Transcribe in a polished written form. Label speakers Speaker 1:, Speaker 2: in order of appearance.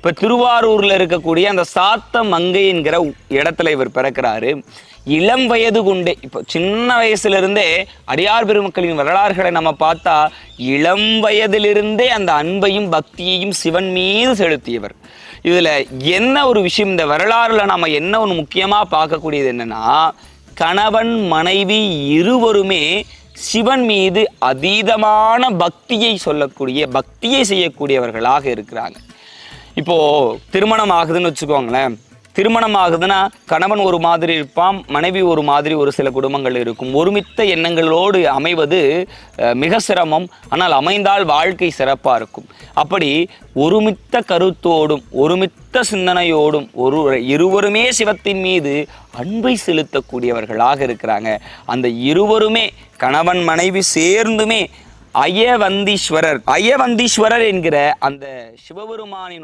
Speaker 1: இப்போ திருவாரூரில் இருக்கக்கூடிய அந்த சாத்த மங்கை என்கிற இடத்துல இவர் பிறக்கிறாரு. இளம் வயது கொண்டே, இப்போ சின்ன வயசுலேருந்தே அடியார் பெருமக்களின் வரலாறுகளை நம்ம பார்த்தா இளம் வயதிலிருந்தே அந்த அன்பையும் பக்தியையும் சிவன் மீது செலுத்தியவர். இதில் என்ன ஒரு விஷயம், இந்த வரலாறுல நம்ம என்ன ஒன்று முக்கியமாக பார்க்கக்கூடியது என்னன்னா, கணவன் மனைவி இருவருமே சிவன் மீது அதீதமான பக்தியை செய்யக்கூடியவர்களாக இருக்கிறாங்க. இப்போ திருமணம் ஆகுதுன்னு வச்சுக்கோங்களேன். திருமணம் ஆகுதுன்னா கணவன் ஒரு மாதிரி இருப்பான், மனைவி ஒரு மாதிரி ஒரு சில குடும்பங்கள் இருக்கும். ஒருமித்த எண்ணங்களோடு அமைவது மிக சிரமம். ஆனால் அமைந்தால் வாழ்க்கை சிறப்பாக இருக்கும். அப்படி ஒருமித்த கருத்தோடும் ஒருமித்த சிந்தனையோடும் இருவருமே சிவத்தின் மீது அன்பை செலுத்தக்கூடியவர்களாக இருக்கிறாங்க. அந்த இருவருமே கணவன் மனைவி சேர்ந்துமே அயவந்தீஸ்வரர் என்கிற அந்த சிவபெருமானின்